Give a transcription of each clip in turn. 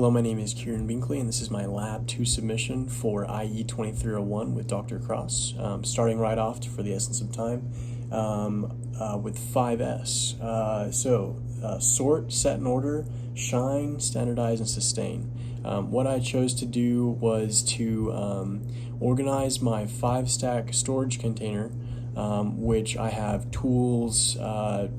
Hello, my name is Kieran Binkley, and this is my Lab 2 submission for IE 2301 with Dr. Cross. Starting right off for the essence of time with 5S. Sort, set in order, shine, standardize, and sustain. What I chose to do was to organize my 5-stack storage container, which I have tools,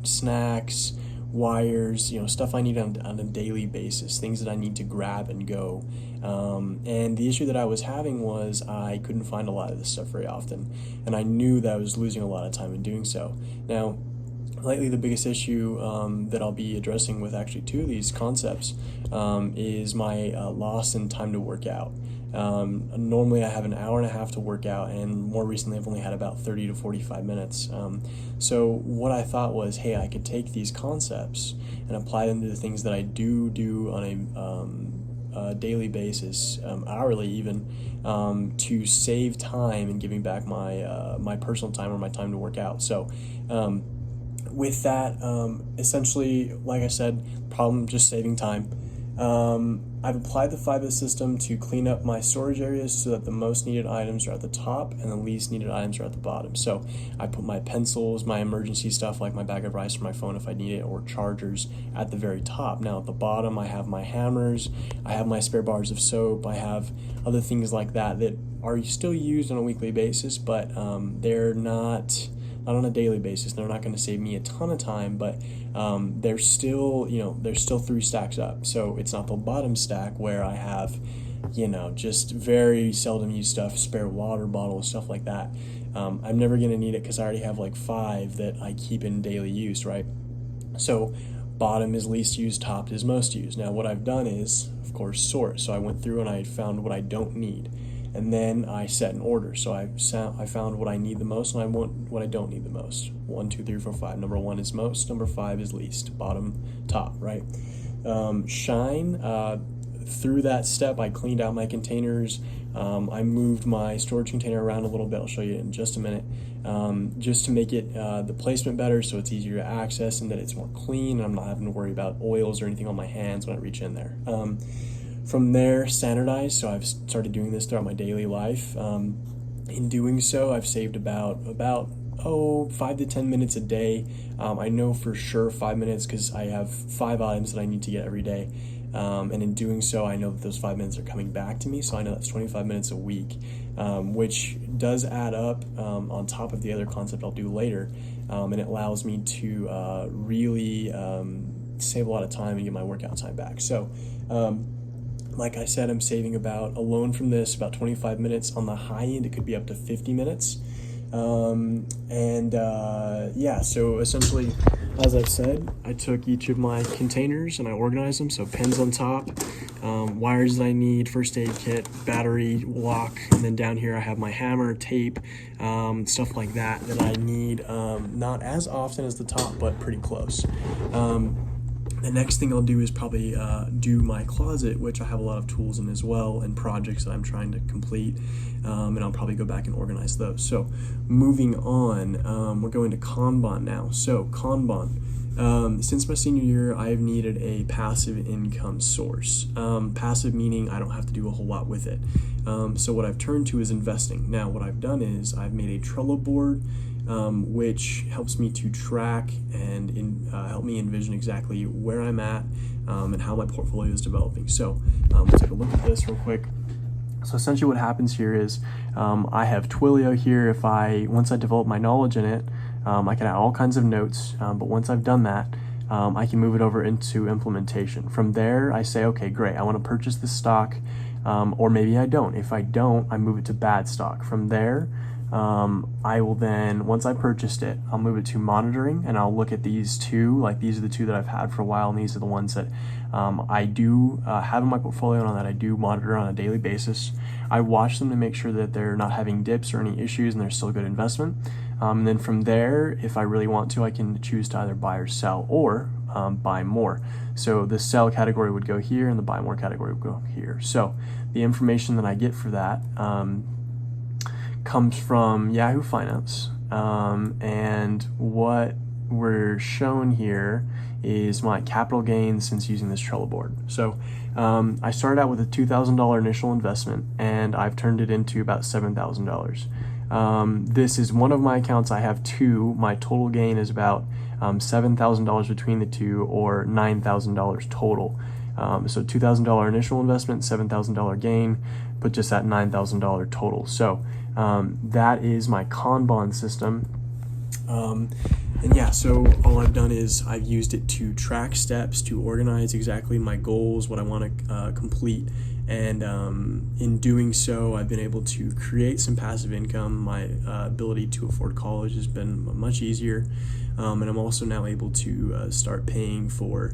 snacks, wires, stuff I need on a daily basis, things that I need to grab and go. And the issue that I was having was I couldn't find a lot of this stuff very often, and I knew that I was losing a lot of time in doing so. Now, lately the biggest issue that I'll be addressing with actually 2 of these concepts is my loss in time to work out. Normally I have an hour and a half to work out, and more recently I've only had about 30 to 45 minutes. So what I thought was, hey, I could take these concepts and apply them to the things that I do on a daily basis, hourly even, to save time and giving back my personal time or my time to work out. So with that, essentially, like I said, problem just saving time. I've applied the 5S system to clean up my storage areas so that the most needed items are at the top and the least needed items are at the bottom. So I put my pencils, my emergency stuff like my bag of rice or my phone if I need it, or chargers at the very top. Now at the bottom I have my hammers, I have my spare bars of soap, I have other things like that are still used on a weekly basis, but they're not on a daily basis. They're not going to save me a ton of time, but they're still 3 stacks up. So it's not the bottom stack where I have, just very seldom used stuff, spare water bottles, stuff like that. I'm never going to need it because I already have like 5 that I keep in daily use, right? So bottom is least used, top is most used. Now what I've done is, of course, sort. So I went through and I found what I don't need. And then I set an order. So I found what I need the most, and I want what I don't need the most. 1, 2, 3, 4, 5. Number 1 is most. Number 5 is least. Bottom, top, right? Shine. Through that step, I cleaned out my containers. I moved my storage container around a little bit. I'll show you in just a minute. Just to make it the placement better, so it's easier to access and that it's more clean, and I'm not having to worry about oils or anything on my hands when I reach in there. From there, standardize. So I've started doing this throughout my daily life. In doing so, I've saved about 5 to 10 minutes a day. I know for sure 5 minutes because I have 5 items that I need to get every day. And in doing so, I know that those 5 minutes are coming back to me. So I know that's 25 minutes a week, which does add up on top of the other concept I'll do later. And it allows me to really save a lot of time and get my workout time back. So like I said, I'm saving alone from this, about 25 minutes. On the high end, it could be up to 50 minutes. So essentially, as I've said, I took each of my containers and I organized them. So pens on top, wires that I need, first aid kit, battery, lock, and then down here I have my hammer, tape, stuff like that I need, not as often as the top, but pretty close. The next thing I'll do is probably do my closet, which I have a lot of tools in as well and projects that I'm trying to complete, and I'll probably go back and organize those. So moving on, we're going to Kanban now. So Kanban, since my senior year, I've needed a passive income source. Passive meaning I don't have to do a whole lot with it. So what I've turned to is investing. Now what I've done is I've made a Trello board, which helps me to track and help me envision exactly where I'm at and how my portfolio is developing. So let's take a look at this real quick. So essentially what happens here is I have Twilio here. Once I develop my knowledge in it, I can add all kinds of notes, but once I've done that, I can move it over into implementation. From there, I say, okay, great, I want to purchase this stock, or maybe I don't. If I don't, I move it to bad stock. From there, I will then, once I purchased it, I'll move it to monitoring, and I'll look at these 2, like these are the 2 that I've had for a while, and these are the ones that I do have in my portfolio and that I do monitor on a daily basis. I watch them to make sure that they're not having dips or any issues and they're still a good investment. And then from there, if I really want to, I can choose to either buy or sell, or buy more. So the sell category would go here and the buy more category would go here. So the information that I get for that comes from Yahoo Finance, and what we're shown here is my capital gains since using this Trello board. So I started out with a $2,000 initial investment, and I've turned it into about $7,000. This is one of my accounts. I have two. My total gain is about $7,000 between the two, or $9,000 total. So $2,000 initial investment, $7,000 gain, but just at $9,000 total. So that is my Kanban system. And yeah, so all I've done is I've used it to track steps, to organize exactly my goals, what I want to complete. And in doing so, I've been able to create some passive income. My ability to afford college has been much easier. And I'm also now able to start paying for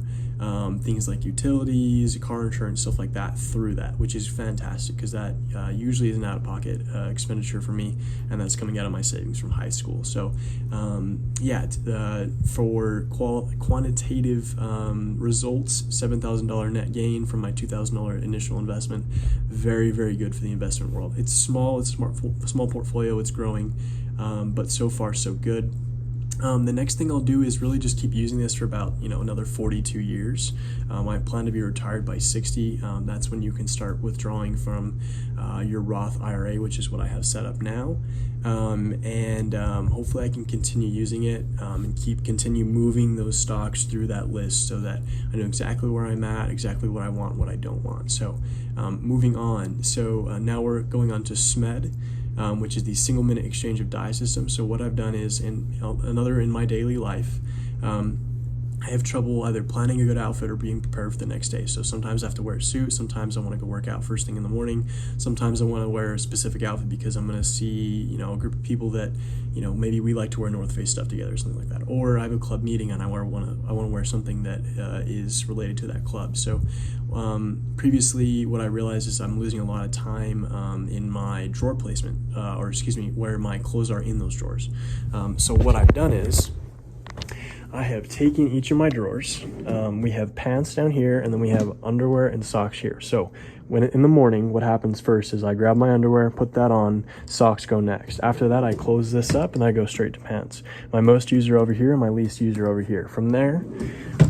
things like utilities, car insurance, stuff like that through that, which is fantastic, because that usually is an out-of-pocket expenditure for me, and that's coming out of my savings from high school. So for quantitative results, $7,000 net gain from my $2,000 initial investment, very, very good for the investment world. It's small, it's a small portfolio, it's growing, but so far so good. The next thing I'll do is really just keep using this for about another 42 years. I plan to be retired by 60. That's when you can start withdrawing from your Roth IRA, which is what I have set up now. Hopefully I can continue using it and continue moving those stocks through that list, so that I know exactly where I'm at, exactly what I want, what I don't want. So moving on. So now we're going on to SMED. Which is the single minute exchange of die system. So what I've done is, in my daily life, I have trouble either planning a good outfit or being prepared for the next day. So sometimes I have to wear a suit, sometimes I want to go work out first thing in the morning, sometimes I want to wear a specific outfit because I'm going to see a group of people that maybe we like to wear North Face stuff together or something like that, or I have a club meeting and I want to wear something that is related to that club. So previously what I realized is I'm losing a lot of time in my drawer placement, where my clothes are in those drawers. So what I've done is I have taken each of my drawers. We have pants down here, and then we have underwear and socks here. So in the morning, what happens first is I grab my underwear, put that on, socks go next. After that, I close this up and I go straight to pants. My most used are over here, and my least used are over here. From there,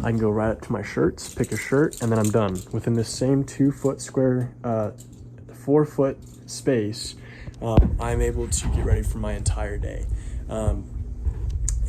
I can go right up to my shirts, pick a shirt, and then I'm done. Within this same 2 foot square, 4 foot space, I'm able to get ready for my entire day.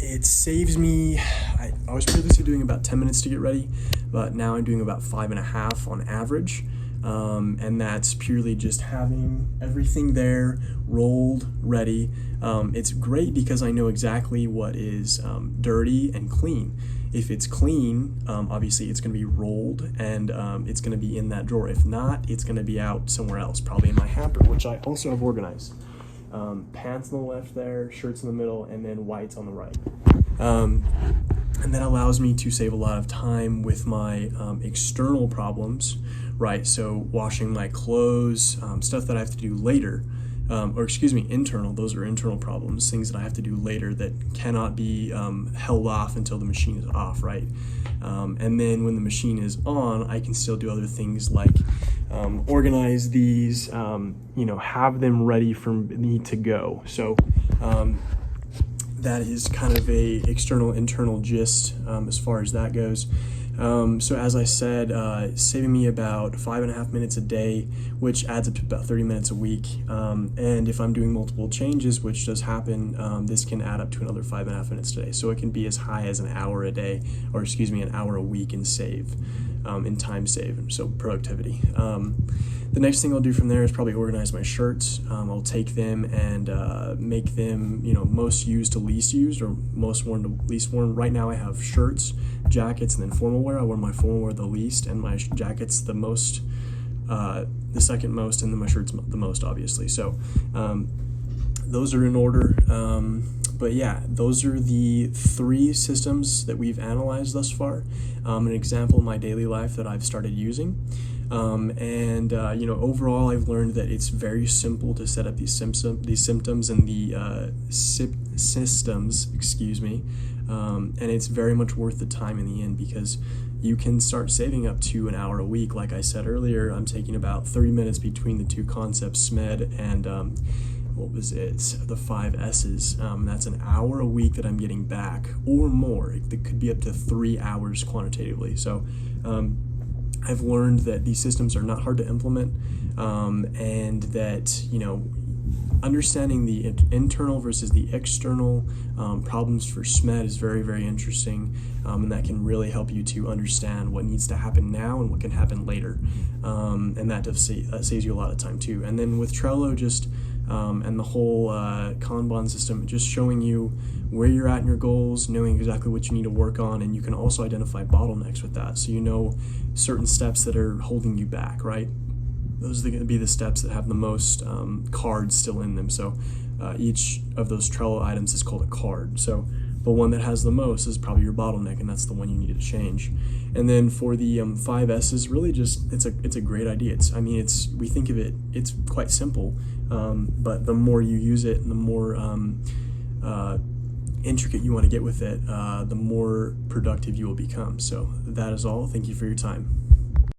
It saves me, I was previously doing about 10 minutes to get ready, but now I'm doing about 5.5 on average. And that's purely just having everything there, rolled, ready. It's great because I know exactly what is dirty and clean. If it's clean, obviously it's going to be rolled, and it's going to be in that drawer. If not, it's going to be out somewhere else, probably in my hamper, which I also have organized. Pants on the left there, shirts in the middle, and then whites on the right. And that allows me to save a lot of time with my external problems, right? So washing my clothes, stuff that I have to do later, internal. Those are internal problems, things that I have to do later that cannot be held off until the machine is off, right? And then when the machine is on, I can still do other things like organize these, have them ready for me to go. So that is kind of a internal gist as far as that goes. So as I said, saving me about 5.5 minutes a day, which adds up to about 30 minutes a week. And if I'm doing multiple changes, which does happen, this can add up to another 5.5 minutes a day. So it can be as high as an hour a day, an hour a week in time save, so productivity. The next thing I'll do from there is probably organize my shirts. I'll take them and make them, most used to least used, or most worn to least worn. Right now I have shirts, jackets, and then formal wear. I wear my formal wear the least, and my jackets the most, the second most, and then my shirts the most, obviously. So those are in order. But yeah, those are the 3 systems that we've analyzed thus far. An example in my daily life that I've started using. Overall, I've learned that it's very simple to set up these symptoms and the systems, and it's very much worth the time in the end, because you can start saving up to an hour a week. Like I said earlier, I'm taking about 30 minutes between the two concepts, SMED and what was it, the 5 S's. That's an hour a week that I'm getting back or more. It could be up to 3 hours quantitatively. So I've learned that these systems are not hard to implement, and that, understanding the internal versus the external problems for SMED is very, very interesting, and that can really help you to understand what needs to happen now and what can happen later, and that saves you a lot of time too. And then with Trello, and the whole Kanban system, just showing you where you're at in your goals, knowing exactly what you need to work on, and you can also identify bottlenecks with that, so you know certain steps that are holding you back, right? Those are going to be the steps that have the most cards still in them. So each of those Trello items is called a card. So the one that has the most is probably your bottleneck, and that's the one you need to change. And then for the 5 S's, really just it's a great idea. We think of it, it's quite simple, but the more you use it and the more intricate you want to get with it, the more productive you will become. So that is all. Thank you for your time.